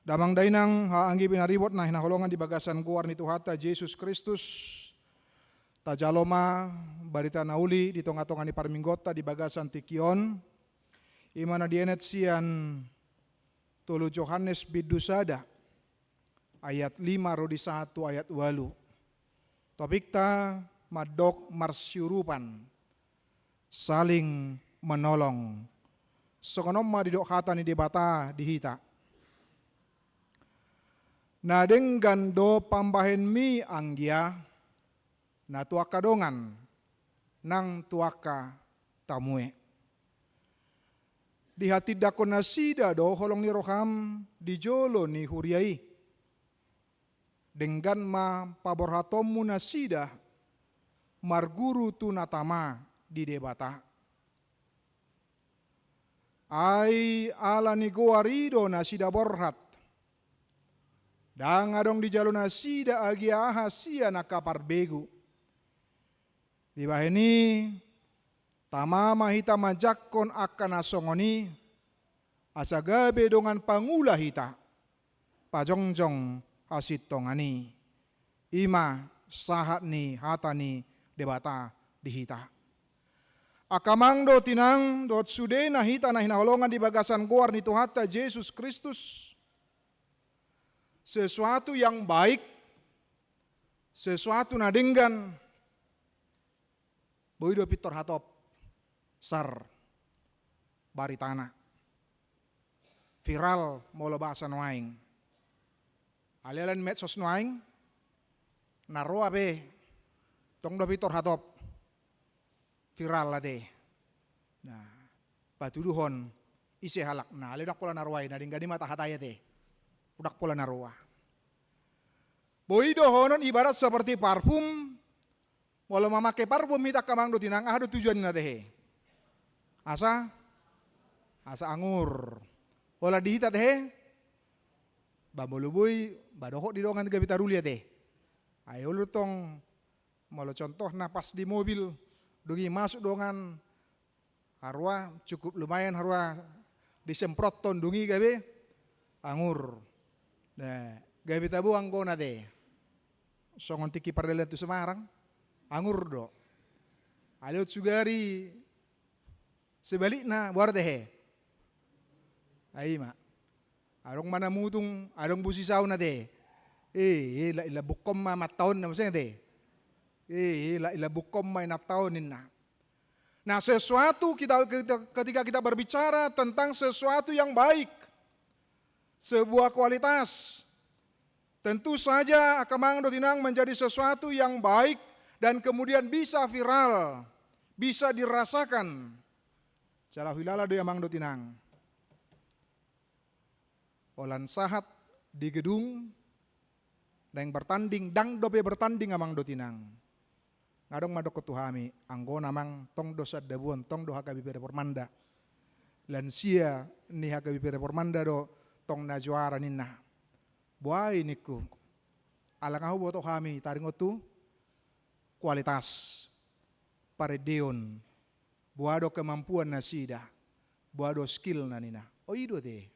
Damang dainang haanggi pinaribot na hinaholongan di bagasan kuar ni Tuhata Jesus Kristus. Tajaloma barita nauli di tonga-tonga ni Parminggota di bagasan Tikion. Imana dienet sian tulu Yohanes bidusada ayat 5 rodi 1 ayat 8. Topikta madok marsyurupan saling menolong. Sokonomma didok hata ni debata dihita. Na denggan do pambahen mi anggia na tuaka dongan nang tuaka tamue. Di hati dako nasida do holong ni roham di jolo ni huriai. Denggan ma paborhatomu nasida marguru tu natama di debata. Ai ala ni goarido nasida borhat. Dan adong di jalur nasida agi ahasia nakapar begu. Di bahini tamama hita majakkon akan asongoni asagabe dongan pangula hita pajongjong hasitongani ima sahat ni hatani debata dihita. Akamang do tinang dot sudena hita na hinaholongan di bagasan goar ni Tuhata Jesus Kristus. Sesuatu yang baik, sesuatu na denggan, boido pitor hatop, sar, baritana, viral molo bahasa noaing, alialan medsos noaing, naroa be, tong do pitor hatop, viral lade, nah, patuduhon, isi halak, nah, alidak pola narwai, nah denggan di mata hataya te. Udak pola narua. Boido honon ibarat seperti parfum. Walau memakai parfum hita kamang do tinang ada tujuan na tehe. Asa angur. Ola dihita tehe. Bambolubui badohok di dongan tiga bitarulia teh. Ayo lu tong malo contoh napas di mobil dungi masuk dongan harwa cukup lumayan harwa disemprot ton dungi gabe angur. Nah, gabi tabu angko nade. Songon tiki pardelan tu Semarang, angur do. Aliot sugari sebalikna buar dehe. Ai mak. Arong mana mutung, arong busi saw na de. Ila bukom ma mataon na maksudnya de. Ila bukom ma inataon na. Nah, sesuatu ketika kita berbicara tentang sesuatu yang baik, sebuah kualitas, tentu saja akamang do tinang menjadi sesuatu yang baik dan kemudian bisa viral, bisa dirasakan. Cala hilala do amang do tinang. Olan sahat di gedung dan bertanding dang dobe bertanding amang do tinang. Ngadong madok ketuhami anggo namang tong dosa dabuan tong do hakabi permanda. Lansia ni hakabi permanda do tong na juara ninna. Buai niku. Alang ahu boto kami taringotu kualitas paredeon. Buado kemampuan nasida. Buado skill na nina. O ido te.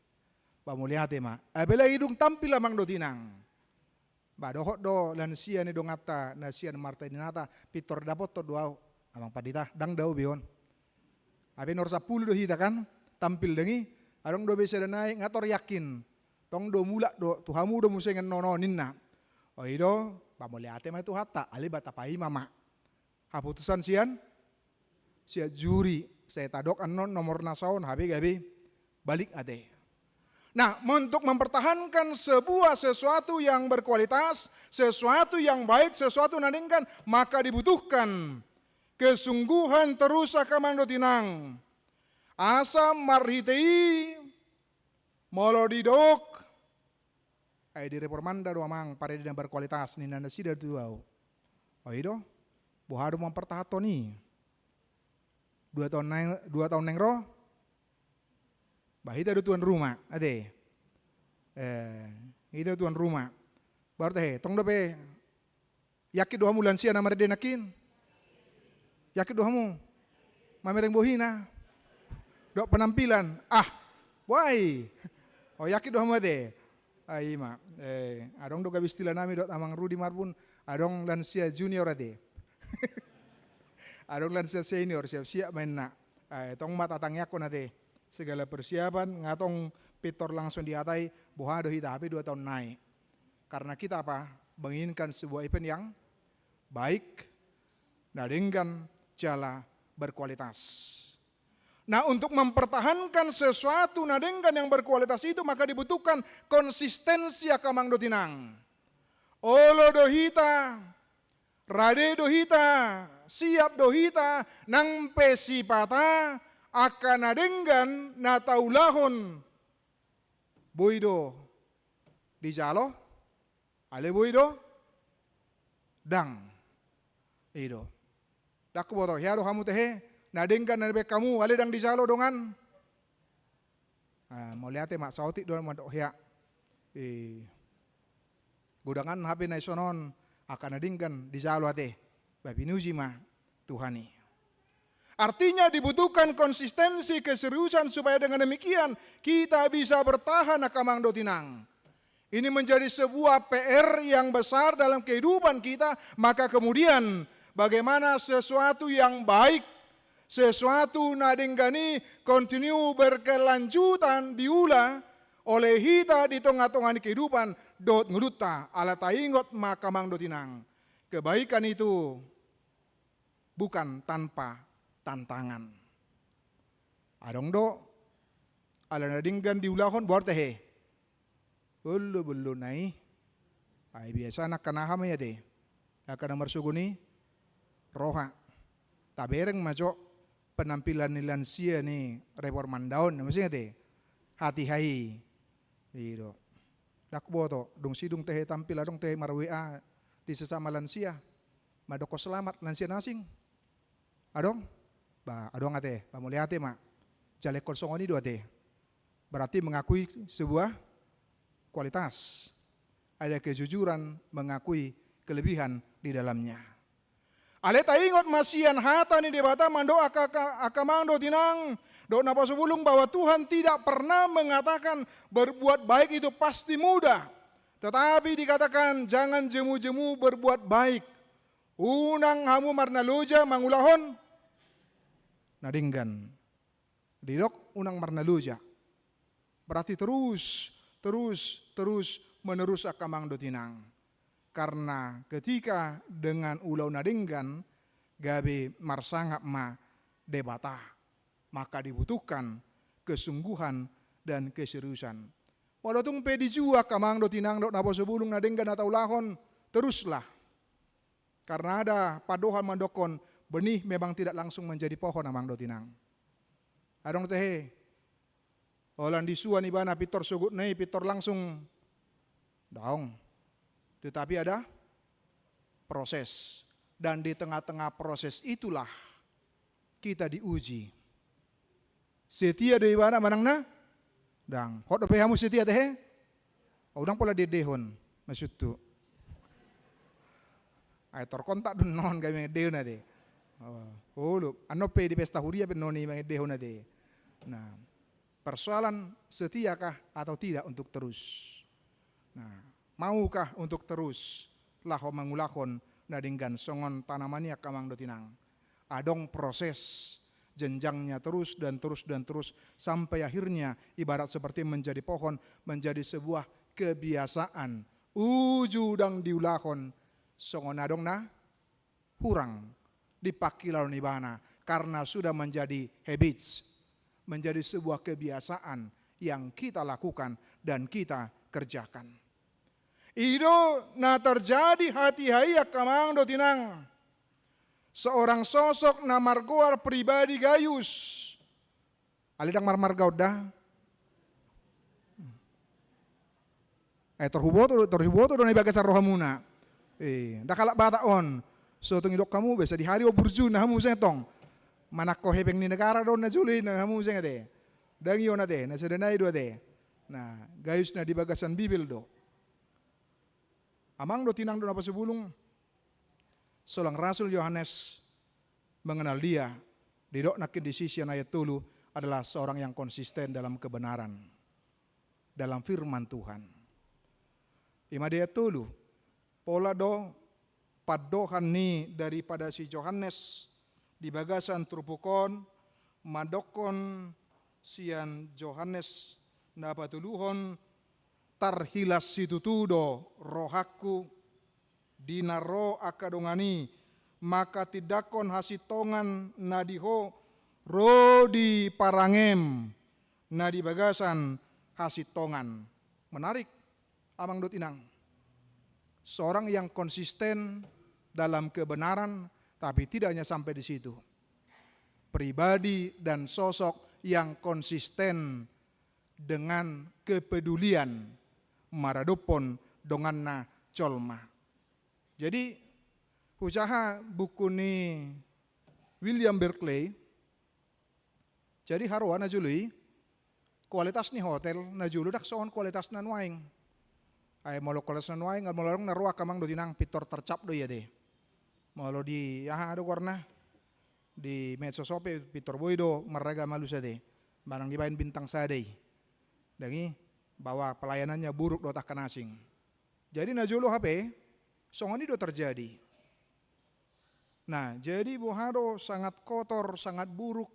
Pamuliate ma. Abela hidung tampil amang do tinang. Badohot do lansia ni dongata nasia marta dinata pitor dapot to doa amang padita dang dau bion. Abe nor 10 do hita kan tampil dengi. Arong do bisa naik ngator yakin. Tong do mulak do tuhamu do musengan nononin na. O ido pamuliate ma Tuhata ali batapai mama. Haputusan sian sia juri saya tadok anon nomor nasaon habe gabe balik ade. Nah, untuk mempertahankan sebuah sesuatu yang berkualitas, sesuatu yang baik, sesuatu naningkan, maka dibutuhkan kesungguhan terus akamang do tinang. Asa marhitei molo didok ay di reformanda do amang pare dina berkualitas ni nanda sida tuau. O ido buhado mempertahato ni 2 tahun neng roh bahita do tuan rumah ade itu tuan rumah baru teh tong do be yakin dohamu lansia na marede nakin yakin dohamu mamereng bohina do penampilan wai oh yakin doh mate Ai ma, adong do gabis tila nami dot amang Rudi Marbun, adong lansia junior ade. Adong lansia senior siap-siap main na. Tong matatangnya ko nate segala persiapan ngatong pitor langsung di atai buha do hita tapi 2 tahun naik. Karena kita apa? Menginginkan sebuah event yang baik dan dengan jala berkualitas. Nah, untuk mempertahankan sesuatu nadengkan yang berkualitas itu maka dibutuhkan konsistensi akamang dotinang. Olo dohita, rade dohita, siap dohita, nang pesipata akan nadenggan nataulahon. Boido di jalo, ale boido, dang, ido. Daku boto, hiaro kamu tehe, nadengkan nabe kamu, ale dang di jalo dongan. Mau lihat mak sautik doang madok hia. Gudangan HP naisonon akan nadengkan di jalo ate. Babinuji mah Tuhani. Artinya dibutuhkan konsistensi keseriusan supaya dengan demikian kita bisa bertahan akamang dotinang. Ini menjadi sebuah PR yang besar dalam kehidupan kita, maka kemudian bagaimana sesuatu yang baik, sesuatu nadinggani continue berkelanjutan diulah oleh hita di tengah-tengah kehidupan dot ngeluta ala taingot makamang dotinang. Kebaikan itu bukan tanpa tantangan. Adong do ala nadinggan diulahon buat tehe. Bulu nai. Ay biasa anak kanaham ya deh. Akan marsuguni roha. Tabereng maco penampilan ni lansia ni reforman daun maksudnya deh. Hati hai. Iro. Dakbo to dong sidung teh tampil adong teh marwea di sesama lansia. Madoko selamat lansia nasing. Adong adong ate, pamuliate mak. Jalek kosongoni dua teh. Berarti mengakui sebuah kualitas. Ada kejujuran mengakui kelebihan di dalamnya. Ale taingot masian hata ni debata mando akamando tinang do napa sebelum bahwa Tuhan tidak pernah mengatakan berbuat baik itu pasti mudah. Tetapi dikatakan jangan jemu-jemu berbuat baik. Unang hamu marna loja mangulahon nadinggan. Didok unang marna loja. Berarti terus menerus akamang dotinang. Karena ketika dengan ulau nadinggan gabe marsangap ma debata, maka dibutuhkan kesungguhan dan keseriusan. Walau tung pedi jua kamang dotinang dot nabo sebulung nadinggan atau lahon teruslah. Karena ada padohan mandokon benih memang tidak langsung menjadi pohon amang dotinang. Adong tehe Olan disuan ibana pitor sugut nei pitor langsung daong. Tetapi ada proses. Dan di tengah-tengah proses itulah kita diuji. Setia de ibana manangna dang. Hot ope hamu setia teh? Udang pola dedehon maksud tu. Ay terkontak dun non kami deun ade. Oh lu anope di pesta huria ben noni mang dehon ade. Nah, persoalan setiakah atau tidak untuk terus. Nah, maukah untuk terus laho mangulakon nadinggan songon tanamania kamang dotinang. Adong proses jenjangnya terus dan terus sampai akhirnya ibarat seperti menjadi pohon, menjadi sebuah kebiasaan. Ujudang diulakon songon adong na hurang dipakilau nibana karena sudah menjadi habits, menjadi sebuah kebiasaan yang kita lakukan dan kita kerjakan. Ido na terjadi hati hayak kamang dotinang. Seorang sosok na margoar pribadi gayus. Alidang marmargaw dah. Terhuboto do na ibagasan rohamuna. Dakalak bataon. So tung idok kamu bisa di hari o burju na hamu setong. Manak ko hepeng ni negara doon na juli na hamu senga de. Dangiyo na de, na sedenay do de. Nah, gayus na di bagasan Bibil do. Amang do tinang do na pasubulong. Solang Rasul Yohanes mengenal dia. Didok nakin di sisi ayat 10 adalah seorang yang konsisten dalam kebenaran. Dalam firman Tuhan. Ima dia tulu. Pola do padohan ni daripada si Johannes di bagasan trupukon madokon sian Johannes na patuluhon tarhilas situtudo rohaku dinaro akadongani maka tidakon hasitongan nadiho rodi parangem nadi bagasan hasitongan. Menarik amang dot inang. Seorang yang konsisten dalam kebenaran tapi tidak hanya sampai di situ. Pribadi dan sosok yang konsisten dengan kepedulian maradopon donganna colma. Jadi usaha buku ni William Berkeley. Jadi harua na jului kualitas ni hotel na julu dak soon kualitas na nuaing. Ay molo kualitas na nuaing molo na ruak kamang do tinang pitor tercap do ya deh. Molo di do warna di medsosope pitor boydo meraga malu sade. Barang dibain bintang sadai. Dangi bahwa pelayanannya buruk do takkan asing. Jadi na julu HP songon do terjadi. Nah, jadi bohado sangat kotor, sangat buruk.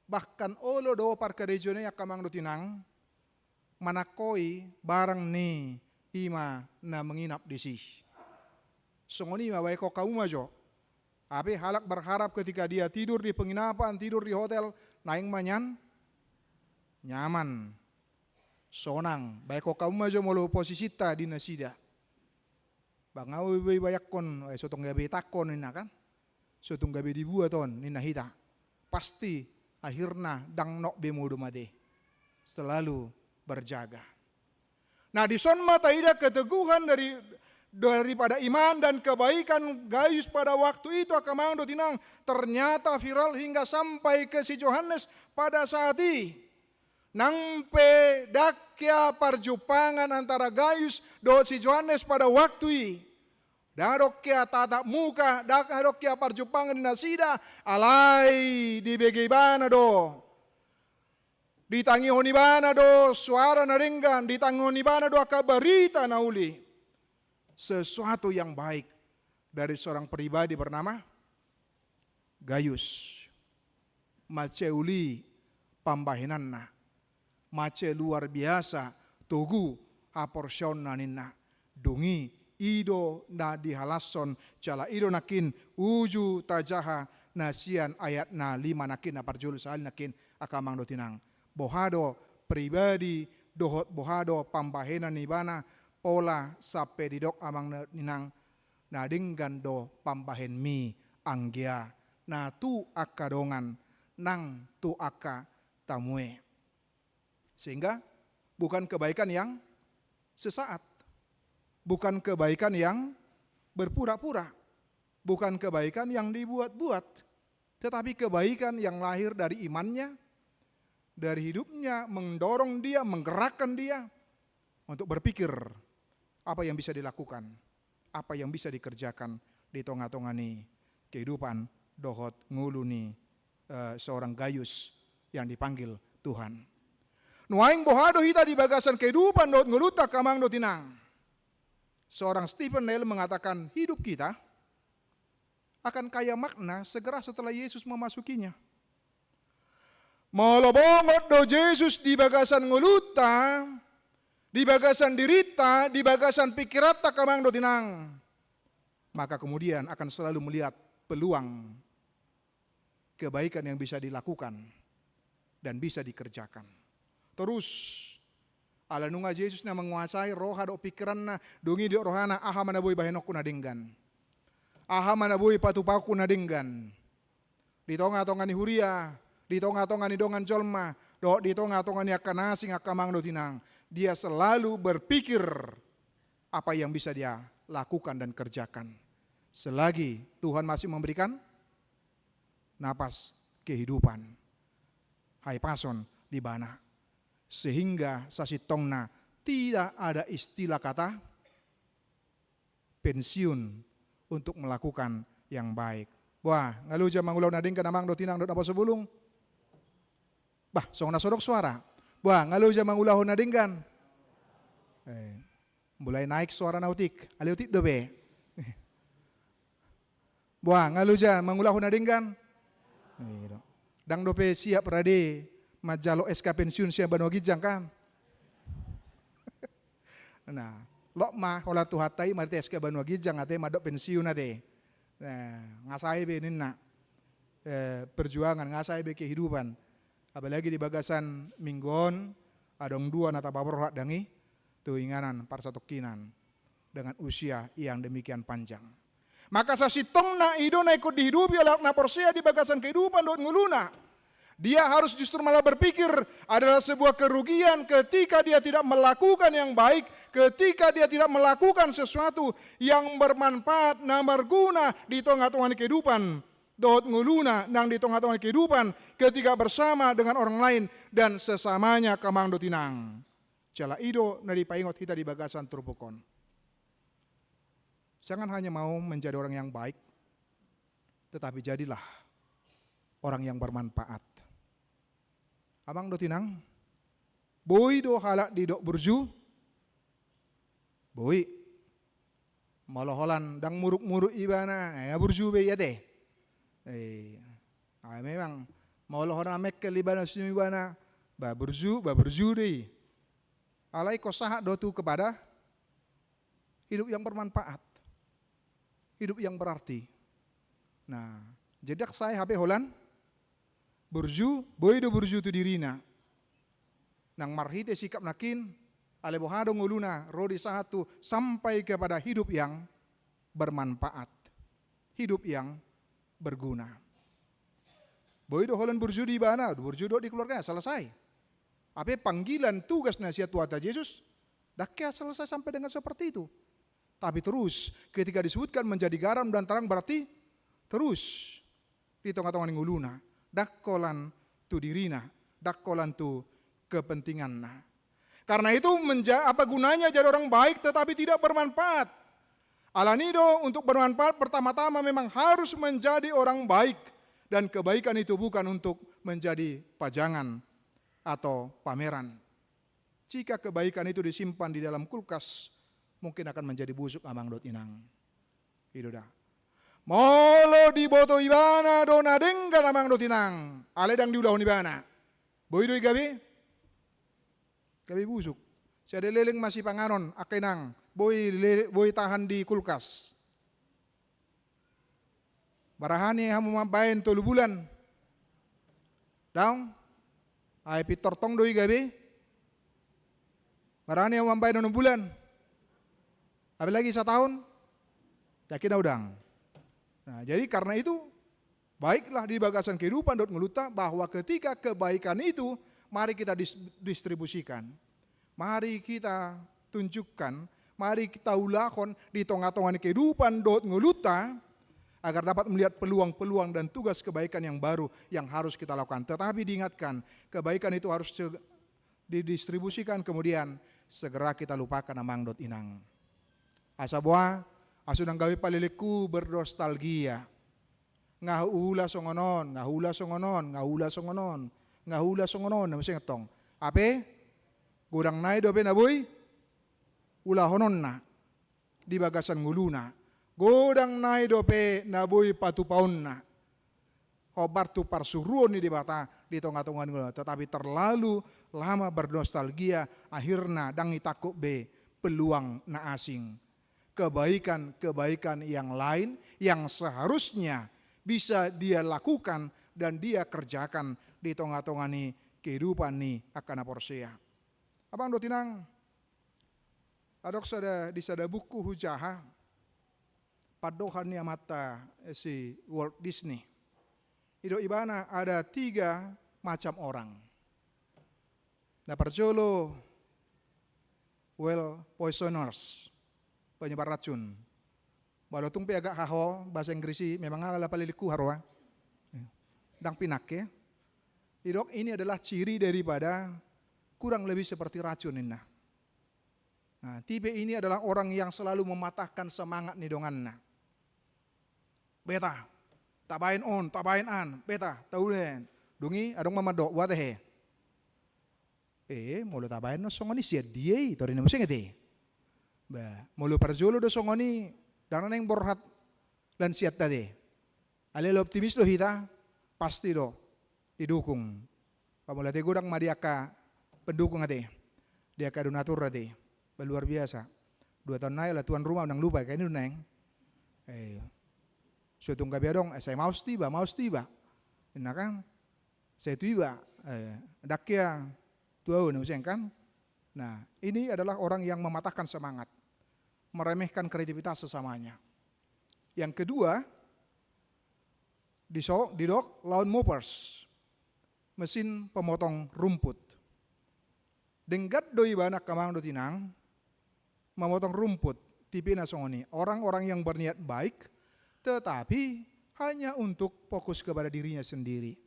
Bahkan olo do parka regione yakamang do tinang manakoi barang ni ima na menginap di sih. Songoni ma baik kau majo. Ape halak berharap ketika dia tidur di penginapan, tidur di hotel, naing manyan nyaman. Sonang baik kau majo molo posisita di nasida. Bangau bayak kon sotong gabe takon ina kan. Sotong gabe dibuat ton nina hita. Pasti akhirnya dang nok bemodo made. Selalu berjaga. Nah di son mata ida keteguhan daripada iman dan kebaikan Gaius pada waktu itu akamang do tinang ternyata viral hingga sampai ke si Johannes pada saat ini. Nangpe dakya perjupangan antara Gaius do si Johannes pada waktu ini. Darokya tatap muka, darokya perjupangan di nasida, alai di bagaimana do. Ditangi honibana do suara naringgan, ditangi honibana do akabarita nauli. Sesuatu yang baik dari seorang pribadi bernama Gaius. Maceuli pambahinanna. Mace luar biasa tugu aporsion naninna. Dungi ido na dihalason cala ido nakin uju tajaha nasian ayat na 5 nakin aparjul sahal nakin akamang do tinang. Bohado pribadi dohot bohado pambahenan nibana pola sape didok amang ninang nadinggan do pambahen mi anggia na tu akadongan nang tu aka tamue. Sehingga bukan kebaikan yang sesaat, bukan kebaikan yang berpura-pura, bukan kebaikan yang dibuat-buat, tetapi kebaikan yang lahir dari imannya, dari hidupnya, mendorong dia, menggerakkan dia untuk berpikir apa yang bisa dilakukan, apa yang bisa dikerjakan di tongah-tongani kehidupan dohot nguluni seorang Gaius yang dipanggil Tuhan. Nuaing bohado hita di bagasan kehidupan dohot nguluta kamang do tinang. Seorang Stephen Neil mengatakan hidup kita akan kaya makna segera setelah Yesus memasukinya. Molobongot do Yesus di bagasan nguluta, di bagasan dirita, di bagasan pikirata kamang do tinang. Maka kemudian akan selalu melihat peluang kebaikan yang bisa dilakukan dan bisa dikerjakan. Terus ala nunga Yesus na menguasai roha do pikiran na dungi di rohana aha manaboy bahenokku nadinggan. Aha manaboy patupaku nadinggan. Di tonga-tonga ni huria, di tonga-tonga ni dongan jolma, di tonga-tonga ni akanasing akamang do tinang. Dia selalu berpikir apa yang bisa dia lakukan dan kerjakan. Selagi Tuhan masih memberikan napas kehidupan. Hai pason di bana. Sehingga sasitongna tidak ada istilah kata pensiun untuk melakukan yang baik. Wah, ngalu jam mangulau nading ka namang do tinang do apa sebulung. Bah, song nasodok suara. Wah, ngalu jam mangulau nadinggan. Mulai naik suara nautik, aliutik dobe. Buah ngaluja mengulah hunadingkan. Dang dope siap rade majalo SK pensiun siap banogijang kan. Nah, lok mah hola tu hatai marti SK banogijang ate madok pensiun ate. Nah, ngasai be ninna perjuangan, ngasai be kehidupan. Apalagi di bagasan Minggon, adong dua nata babor dangi, tu inganan parsatokinan dengan usia yang demikian panjang. Maka sasitong na ido na ikut dihidupi oleh na Porsea di bagasan kehidupan dot nguluna. Dia harus justru malah berpikir adalah sebuah kerugian ketika dia tidak melakukan yang baik, ketika dia tidak melakukan sesuatu yang bermanfaat, na berguna di tengah-tengah kehidupan. Dot nguluna nang di tengah-tengah kehidupan ketika bersama dengan orang lain dan sesamanya kamang dotinang. Cala ido na dipaingot kita di bagasan trupukon. Jangan hanya mau menjadi orang yang baik, tetapi jadilah orang yang bermanfaat. Abang do tinang, boy do halak di dok burju, boy, maloholan dang muruk-muruk ibana, ya burju be ya deh. Memang maloholan amek ke libana sini ibana, ba burju deh. Alai kosahat do tu kepada hidup yang bermanfaat. Hidup yang berarti. Nah, jedak saya HP Holan burju, boy do burju tu dirina. Nang marhite sikap nakin, ale bohado nguluna, rodi satu sampai kepada hidup yang bermanfaat. Hidup yang berguna. Boy do Holan burju di mana? Burju do di keluarga, selesai. Apa panggilan tugas nasihat Tuhan Yesus? Daknya selesai sampai dengan seperti itu. Tapi terus ketika disebutkan menjadi garam dan terang berarti terus di tengah-tengah nguluna. Dakkolan tu dirina, dakkolan tu kepentingan. Karena itu apa gunanya jadi orang baik tetapi tidak bermanfaat. Alanido untuk bermanfaat pertama-tama memang harus menjadi orang baik. Dan kebaikan itu bukan untuk menjadi pajangan atau pameran. Jika kebaikan itu disimpan di dalam kulkas, mungkin akan menjadi busuk amang dot inang. Itu dah. Molo di boto ibana dona denggan amang dot inang. Ale dang diulah ibana. Boy do gabi. Gabi busuk. Saya leleng masih panganon akenang. Boy tahan di kulkas. Barahani hamu mampain 3 bulan. Daung. Ay pitortong do gabi. Barahani hamu mampain 6 bulan. Apalagi 1 tahun, yakin udang. Nah, jadi karena itu, baiklah di bagasan kehidupan dot ngeluta bahwa ketika kebaikan itu, mari kita distribusikan. Mari kita tunjukkan, mari kita ulakon di tengah-tengah kehidupan dot ngeluta, agar dapat melihat peluang-peluang dan tugas kebaikan yang baru yang harus kita lakukan. Tetapi diingatkan, kebaikan itu harus didistribusikan kemudian segera kita lupakan amang dot inang. Asa buah, asunang gawi paliliku berdostalgia. Ngahula songonon, namanya ngetong. Ape? Gudang nai dope na boy? Ula honon na. Di bagasan nguluna. Gudang nai dope na boy patupaon na. Hobar tu parsuruon ni di bata di tengah-tengah nguluna. Tetapi terlalu lama berdostalgia, akhirnya dangi takut be peluang na asing. Kebaikan-kebaikan yang lain yang seharusnya bisa dia lakukan dan dia kerjakan di tengah-tengah ni kehidupan ni akan Porsea. Abang do tinang adok di sada buku hujaha padohan ni mata si Walt Disney. Ido ibana ada 3 macam orang. Na perjolo poisoners. Penyebar racun. Walau tumpi agak haho, bahasa Inggris memang ala paliliku harwa. Dang pinak ya. Idok ini adalah ciri daripada kurang lebih seperti racun ini. Nah, tipe ini adalah orang yang selalu mematahkan semangat nih donganna. Beta, tabain on, tabain an, beta, taulen. Dungi, adong mamadok, buat he. Mulu tabain no songoni siya dia, tori na musing ete. Mulu perjolo do songoni dana neng borhat lan siat tadi. Ale lo optimis lo hita pasti do didukung. Pamulate gudang madiaka pendukung ate. Dia ka donatur ate. Luar biasa. 2 tahun naik lah tuan rumah unang lupa kayak ini neng. Sutung kabiadong saya mau tiba. Enak kan? Saya tiba. Dakya tuau nih kan? Nah, ini adalah orang yang mematahkan semangat, meremehkan kreativitas sesamanya. Yang kedua, di dok lawn mowers, mesin pemotong rumput. Denggat doi banak kamang do tinang, memotong rumput tipe nasongoni. Orang-orang yang berniat baik, tetapi hanya untuk fokus kepada dirinya sendiri.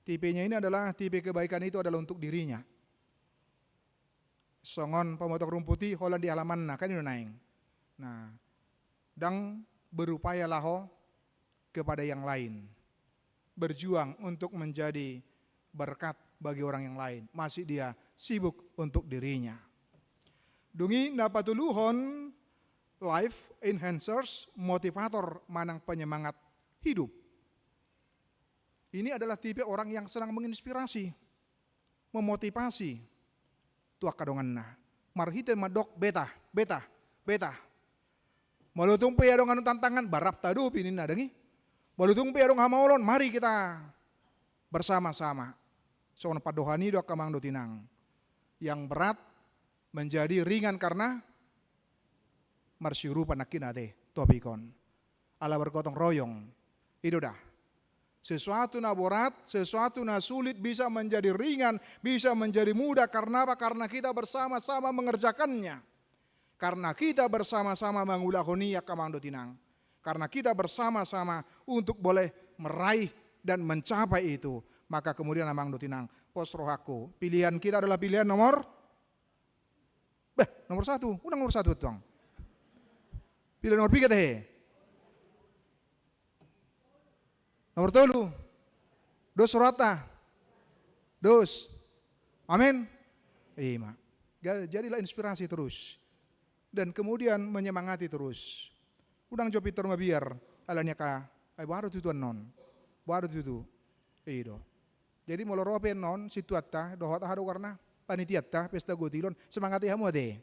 Tipenya ini adalah tipe kebaikan itu adalah untuk dirinya. Songon pemotong rumputi holan di halaman kan itu naing. Nah, dang berupaya laho kepada yang lain. Berjuang untuk menjadi berkat bagi orang yang lain. Masih dia sibuk untuk dirinya. Dungi napatuluhon life enhancers, motivator manang penyemangat hidup. Ini adalah tipe orang yang senang menginspirasi, memotivasi. Tuak kadongan na. Marhite madok beta. Malutung pe adong anu tantangan barap tadu pinin na dengi. Malutung pe adong hamaulon, mari kita bersama-sama. Soalnya padohani do kamang do tinang. Yang berat menjadi ringan karena marsyuru panakin ate topikon. Ala bergotong royong. Itu dah. Sesuatu na berat, sesuatu na sulit bisa menjadi ringan, bisa menjadi mudah. Karena apa? Karena kita bersama-sama mengerjakannya. Karena kita bersama-sama mengulahoni kamang do tinang. Karena kita bersama-sama untuk boleh meraih dan mencapai itu. Maka kemudian amang do tinang, posrohaku. Pilihan kita adalah pilihan nomor 1. Udah nomor 1 tuang. Pilihan nomor 3 teh. Nomor 3. Dos surata. Dos. Amin. Iya. Jadilah inspirasi terus. Dan kemudian menyemangati terus. Udang jo Peter mabiar. Alanya ka. Ay baru tutuan non. Baru tutu. Iya. Jadi moloropen non situata. Dohot ahado karena panitiat ta. Pesta gotilon. Semangati hamu ade.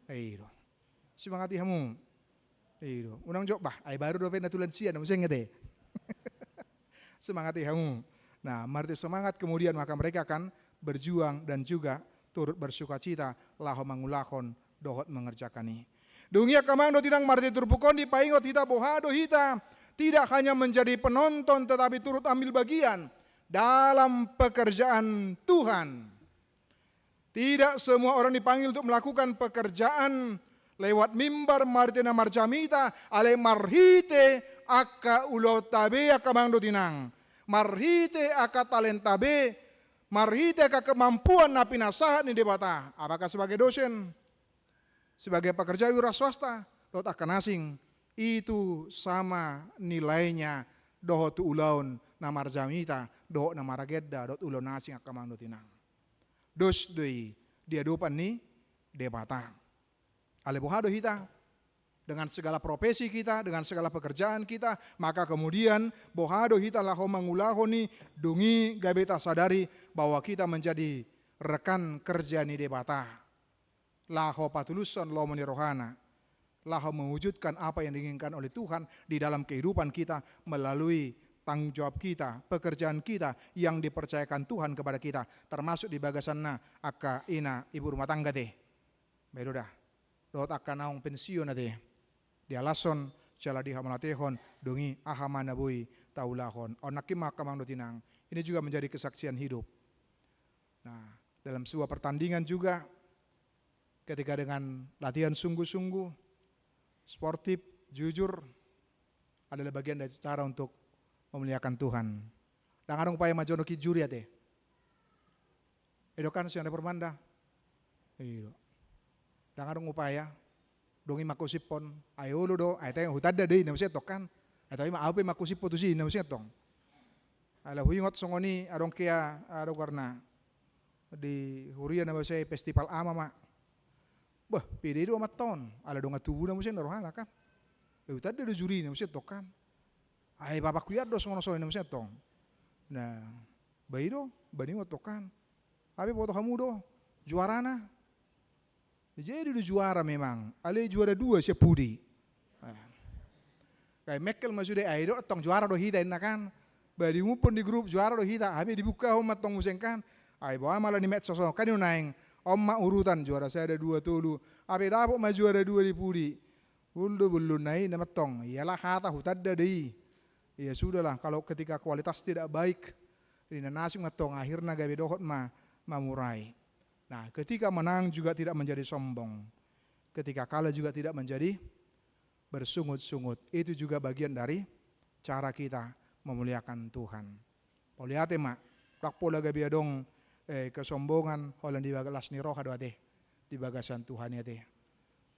Iya. Semangati hamu. Iya. Udang jo bah. Ay baru dopen natulan siya. Namuseng ade. Semangati hamu. Nah, marti semangat kemudian maka mereka akan berjuang dan juga turut bersukacita laho mangulakon dohot mengerjakani. Dunia kamang do tinang marti turpukon di paingot hita bohado hita tidak hanya menjadi penonton tetapi turut ambil bagian dalam pekerjaan Tuhan. Tidak semua orang dipanggil untuk melakukan pekerjaan lewat mimbar martina marjamita ale marhite aka ulotabe aka mangdo tinang. Marhite aka talentabe, marhite aka kemampuan na pinasahat ni debata. Apakah sebagai dosen, sebagai pekerja wira swasta, dot akan asing, itu sama nilainya dohot ulaun na marjamita, dohot na maragedda, dot ulon asing aka mangdo tinang. Dos doi dia dopan ni debata. Alebohado hita dengan segala profesi kita, dengan segala pekerjaan kita, maka kemudian bohado hita laho mangulahoni dungi gabeta sadari bahwa kita menjadi rekan kerja ni debata. Laho patulusan lo meni rohana. Laho mewujudkan apa yang diinginkan oleh Tuhan di dalam kehidupan kita melalui tanggung jawab kita, pekerjaan kita yang dipercayakan Tuhan kepada kita, termasuk di bagasanna aka ina ibu rumah tangga teh. Baik dah. Dot akan naung pensiun ade. Dia lason cala di hamalatehon dongi ahamana bui taulahon. Onakima kamang dotinang. Ini juga menjadi kesaksian hidup. Nah, dalam sebuah pertandingan juga ketika dengan latihan sungguh-sungguh, sportif, jujur adalah bagian dari cara untuk memuliakan Tuhan. Dan ada upaya majono ki juri ate. Edo kan siang ada permanda. Iyo. Dan ada upaya dongi makusipon ayo lo do ay tayo hutada deui na setok kan ay tayo maape makusipon tu si na setong ala huyingot songoni adong kia ado karna di huria na saya festival ama ma bah, pede do amat ton, ala do ngatubu na musen rohana kan. Tadi do juri na musen tokan. Ai bapak kuyat do songono sono na musen tong. Nah, bayi do, bani mo tokan. Abi foto kamu do, juara na. Jadi do juara memang. Ale juara 2 si Pudi. Kayak Mekel masude ai do tong juara do hita na kan. Badi pun di grup juara do hita, abi dibuka umat tong musen kan. Ai bawa malah di medsos kan do naing. Omma urutan juara saya ada 2 tulu. Abi dapat mah juara 2 di Pudi. Uldo belum naik nama tong. Iyalah hata hutadda dei. Ya sudahlah kalau ketika kualitas tidak baik. Rina nasing matong akhirnya gawe dohot mamurai. Nah, ketika menang juga tidak menjadi sombong. Ketika kalah juga tidak menjadi bersungut-sungut. Itu juga bagian dari cara kita memuliakan Tuhan. Poliate mak, tak pola gawe dong kesombongan holan di bagas ni roh doa teh di bagasan Tuhan ya teh.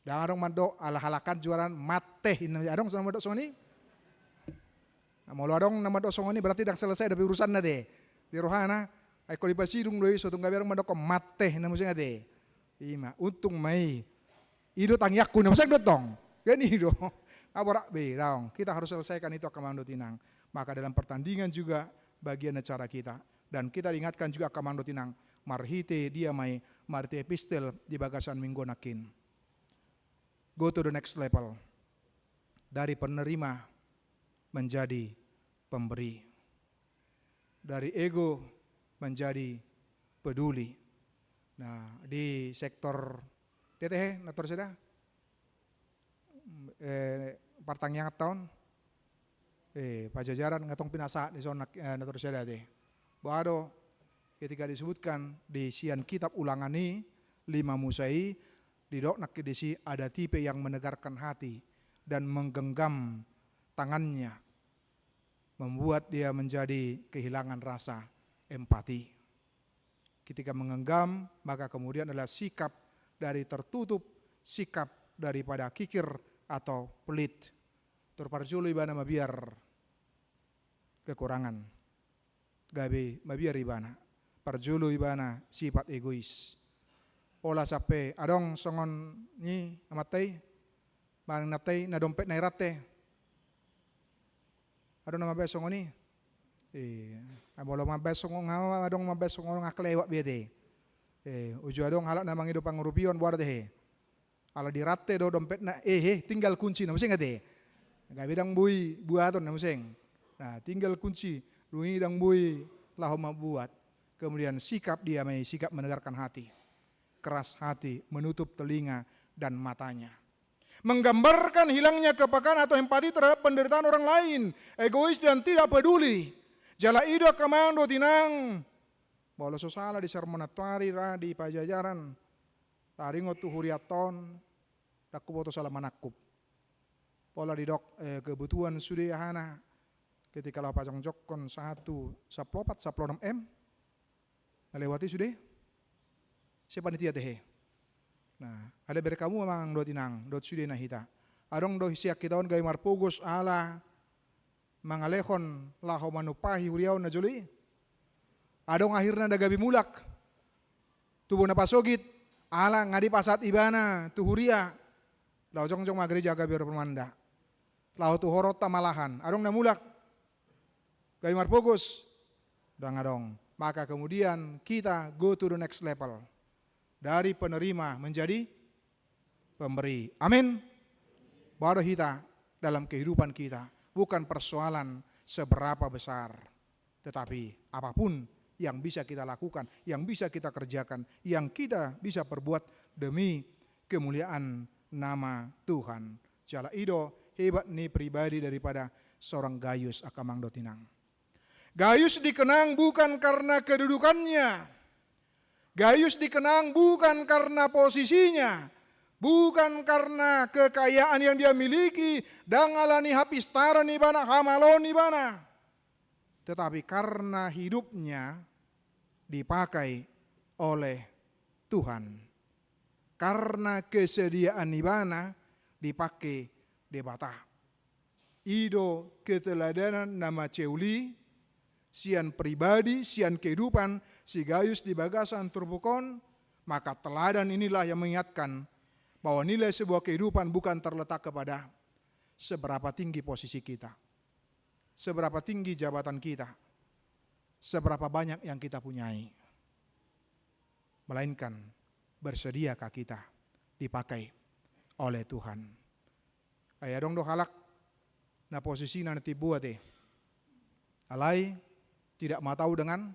Dan arong mado ala-halakan juaran mate inna adong sama mado songoni. Mau adong nama do songoni berarti dah selesai dari urusan na teh. Di rohana ai ko dipasidung doi so tungga berang mado ko mate na musinga teh. Ima untung mai ido tang yakun na musik dotong. Kan ido. Aborak be daong. Kita harus selesaikan itu Kamando Tinang. Maka dalam pertandingan juga bagian cara kita. Dan kita ingatkan juga Kamando Tinang, marhite dia mai marte epistel di bagasan minggu nakin. Go to the next level. Dari penerima menjadi pemberi. Dari ego menjadi peduli. Nah, di sektor DTH nator seda partangnya tahun pajajaran ngatong pinasa di zona nator seda teh. Bahwa ketika disebutkan di sian kitab ulangan ini 5 Musai di dok nak disi ada tipe yang menegarkan hati dan menggenggam tangannya membuat dia menjadi kehilangan rasa empati. Ketika menggenggam maka kemudian adalah sikap dari tertutup, sikap daripada kikir atau pelit. Terparjulu ibana mabiar kekurangan. Gabe mabiar ibana, parjulu ibana sifat egois. Ola sape adong songon ni amatay, barang natay na dompet na irate. Adong na mabes songon ni. Abolo mabes songon nga adong mabes songon nga klewak biade. Uju adong halak na mangido pangurupion buar deh. Ala dirate do dompet na tinggal kunci na musing ade. Gabe dang bui buaton na musing. Nah, tinggal kunci Lungi dang bui lahoma buat. Kemudian sikap dia sikap menegarkan hati. Keras hati, menutup telinga dan matanya. Menggambarkan hilangnya kepekaan atau empati terhadap penderitaan orang lain. Egois dan tidak peduli. Jala ido Kamando Tinang. Bola sosala di sermonatuari di pajajaran. Taringo tuhuriaton. Daku boto salah manakup. Pola di dok kebutuhan sudahana. Ketika lah pajang jokon 1 saplopat 6 M lewati sudah si panitia teh. Nah, ada berkamu memang do Tinang, do sudah nahita. Adong do siak kitaon gay marpugos ala mangalehon laho manupahi huriaw na juli. Adong akhirna dagabi mulak. Tubuh na pasogit ala ngadi pasat ibana tuhuria. Lau jong magreja gabi permanda. Lau tuhorota malahan. Adong na mulak Gay marpugos dang adong. Maka kemudian kita go to the next level. Dari penerima menjadi pemberi. Amin. Baru kita dalam kehidupan kita bukan persoalan seberapa besar, tetapi apapun yang bisa kita lakukan, yang bisa kita kerjakan, yang kita bisa perbuat demi kemuliaan nama Tuhan. Jala ido hebat nih pribadi daripada seorang Gayus Akamando Tinang. Gayus dikenang bukan karena kedudukannya. Gayus dikenang bukan karena posisinya. Bukan karena kekayaan yang dia miliki. Dangalani hapistara ni bana, hamalon ni bana. Tetapi karena hidupnya dipakai oleh Tuhan. Karena kesediaan ni bana dipakai di bata. Ido keteladanan nama Ceuli. Sian pribadi, sian kehidupan, si Gayus di bagasan turbukon, maka teladan inilah yang mengingatkan Bahwa nilai sebuah kehidupan bukan terletak kepada seberapa tinggi posisi kita, seberapa tinggi jabatan kita, seberapa banyak yang kita punyai, melainkan bersediakah kita dipakai oleh Tuhan. Ayah dong do halak na posisi nanti buat alai tidak mau tahu dengan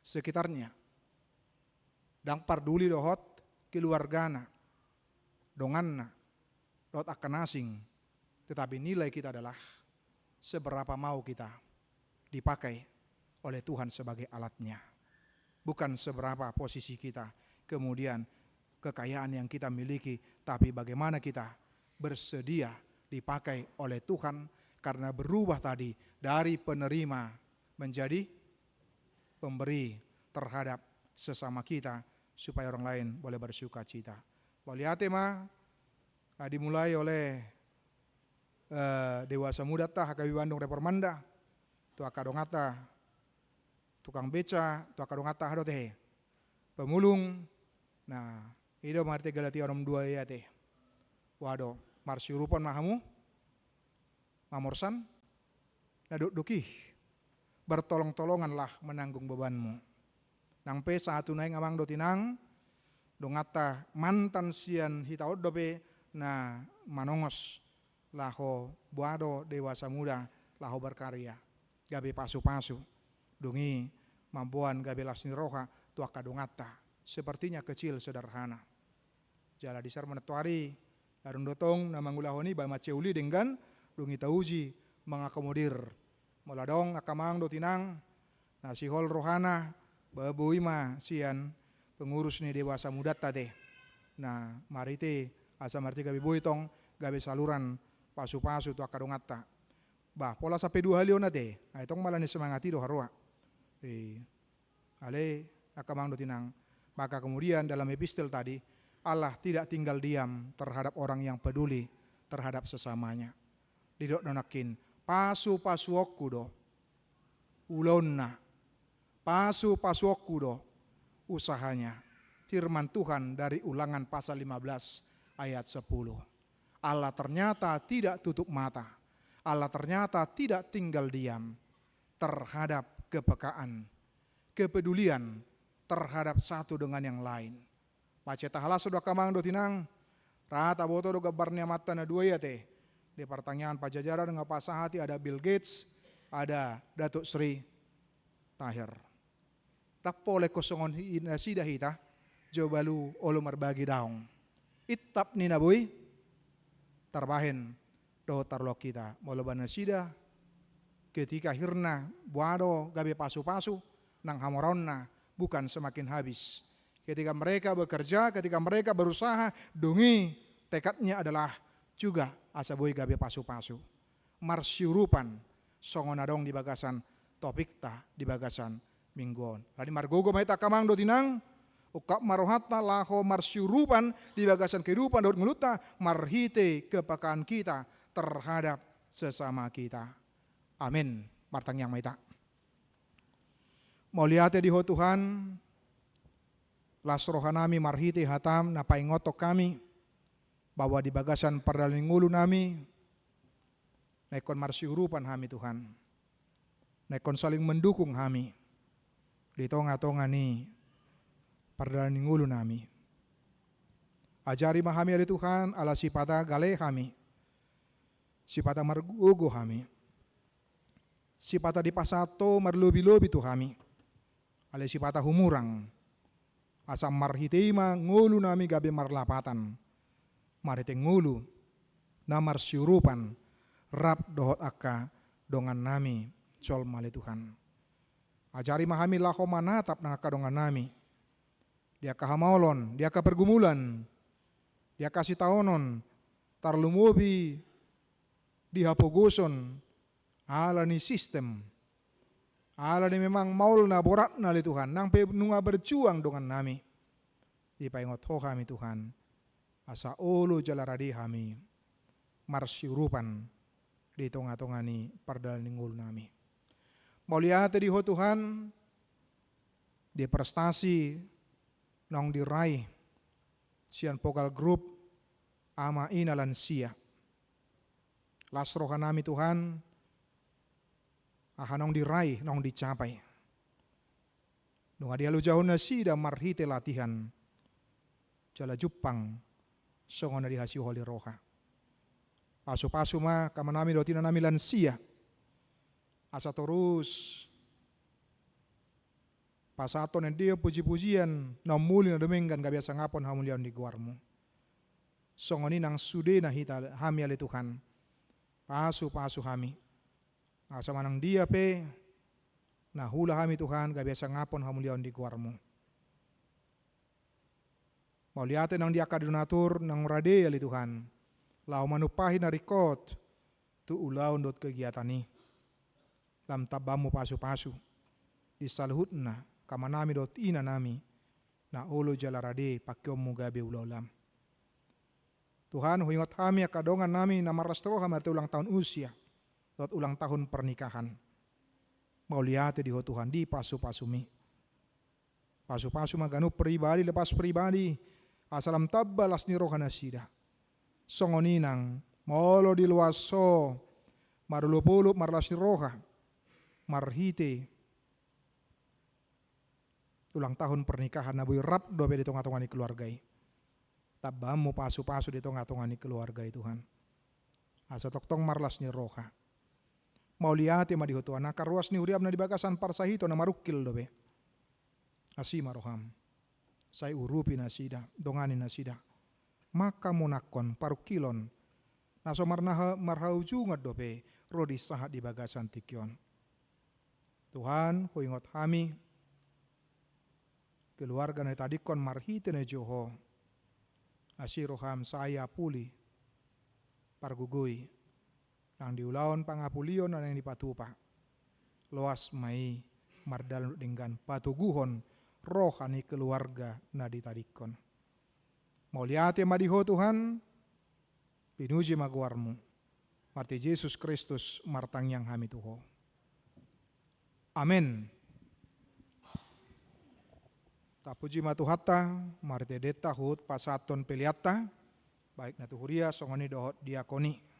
sekitarnya, dang parduli dohot keluargana, donganna, dot akan asing, tetapi nilai kita adalah seberapa mau kita dipakai oleh Tuhan sebagai alatnya. Bukan seberapa posisi kita, kemudian kekayaan yang kita miliki, tapi bagaimana kita bersedia dipakai oleh Tuhan karena berubah tadi dari penerima menjadi pemberi terhadap sesama kita supaya orang lain boleh bersuka cita. Waliate mah dimulai oleh dewasa muda tah Hakabi Bandung Reformanda tu akadongata tukang beca tu akadongata hado teh pemulung. Nah ido marte Galatia 6:2 ya teh wado marsyurupan mahamu mamorsan naduk dukih bertolong-tolonganlah menanggung bebanmu. Nang pe satu naing amang do tinang dongata mantan sian hitaod dope na manongos laho buado dewasa muda laho berkarya gabe pasu-pasu dungi mampuan gabe lasni roha tuaka dongata sepertinya kecil sederhana jala disar menetuari arun dotong na mangulahoni ba maceuli dengan dungi tauji mengakomodir moladong akamang do tinang na sihol rohana babuima sian pengurus ni dewasa muda tade. Nah marite asa marti gabi boitong gabi saluran pasu-pasu tu akadongata. Bah pola sampai 2 halion nate. Nah itong malah ni semangati do harua. Ale akamang do tinang. Maka kemudian dalam epistel tadi Allah tidak tinggal diam terhadap orang yang peduli terhadap sesamanya. Didok donakin pasu-pasuokku do ulonna pasu-pasuokku do usahanya. Firman Tuhan dari Ulangan pasal 15 ayat 10. Allah ternyata tidak tutup mata. Allah ternyata tidak tinggal diam terhadap kepekaan, kepedulian terhadap satu dengan yang lain. Maceta halas sudah kamang do tinang rata boto do gabarnya mata na dua ya teh. Di pertanyaan pajajaran dengan pasahati ada Bill Gates, ada Datuk Sri Tahir. Rapole kosongon sida hita jobalu olo marbagi daong. Itap ni naboy tarbahin do tarlok kita moloban sida ketika hirna buado gabe pasu-pasu nang hamoronna bukan semakin habis. Ketika mereka bekerja, ketika mereka berusaha, dungi tekadnya adalah juga asaboy gabe pasu-pasu. Marsyurupan songonadong di bagasan topik ta di bagasan mingguan. Ladi margogo maita kamang do tinang ukap marohatna laho marsyurupan di bagasan kehidupan dot ngeluta marhite kepekaan kita terhadap sesama kita. Amin. Martang yang maita. Moliate di ho Tuhan las rohanami marhite hatam napai ngotok kami bahwa di bagasan pardalingulu nami nekon marsyurupan kami Tuhan. Nekon saling mendukung kami di tonga-tonga ni pardalin ngulu nami. Ajari mahami dari Tuhan ala sipata gale kami, sipata margugo kami, sipata di pasato marlobi-lobi tu kami, ala sipata humurang, asam marhiteima ngulu nami gabe marlapatan, marhite ngulu namar syurupan rap dohot akka dongan nami col mali Tuhan. Ajari mahami lako manatap na kadongan nami. Dia kahamolon, dia kapergumulan, dia kasih taonon, tarlumobi dihapogoson, ala ni sistem, ala ni memang maul na borat na li Tuhan, nang nunga berjuang dengan nami. Di paingot ho kami Tuhan, asa olo jalaradi kami, marsyurupan di tonga-tonga ni pardalinggul nami. Moliate di ho Tuhan, di prestasi nong diraih sian pokal grup ama ina lansia. Lasrohan nami Tuhan, nong diraih, nong dicapai. Nung adialu jauh nasi dan marhite latihan, jala jupang, songona dihasi holi roha. Pasu-pasu ma kamanami dotina nami lansia, asa terus pasaton yang dia puji-pujian, namuli na domenggan gabiasa ngapon hamulian di guarmu. Songoni nang sude na hita hami ale Tuhan, pasu-pasu hami. Asa manang dia pe, nah hula kami Tuhan gabiasa ngapon hamulian di guarmu. Mau lihatin nang dia kadunatur nang rade ali Tuhan. Lau manupahi na rikot tu ulaun dot kegiatan ni. Lam tabamu pasu-pasu di salhutna kamanami dot ina nami na olo jala rade pakyomu gabe ulaulam. Tuhan huingot kami akadongan nami na marastro kami ulang tahun usia dot ulang tahun pernikahan. Mau lihat di Tuhan di pasu-pasumi. Pasu-pasu maganu pribadi lepas pribadi asalam tabbalas ni rohana sida. Songoninang molo di luaso marulupulup marlas ni roha marhite ulang tahun pernikahan nabuy rap dobe di tengah-tengah ni keluargai. Tabamu pasu-pasu di tengah-tengah ni keluargai Tuhan. Asa toktong marlas ni roha. Mau lihat ma dihutuan nakar ruas ni uriap na di bagasan parsahito na marukil dobe. Asima roham. Sai urupi na sida, dongani na sida. Maka monakon parukilon. Naso marhau jungat dobe rodi sahat di bagasan tikyon. Tuhan huingot kami keluarga na tadikon marhite na Joho. Asiroham saya puli pargugui. Nang diulaon pangapulion na yang dipatupa. Loas mai mardal dengan patuguhon rohani keluarga na ditadikon. Mau lihat ya madiho Tuhan, pinuji maguarmu. Marti Yesus Kristus martang yang kami tuho. Amin. Tapuji matuhatta, marti deta hut pasaton peliata, baik na tuhuria songoni dohot diakoni.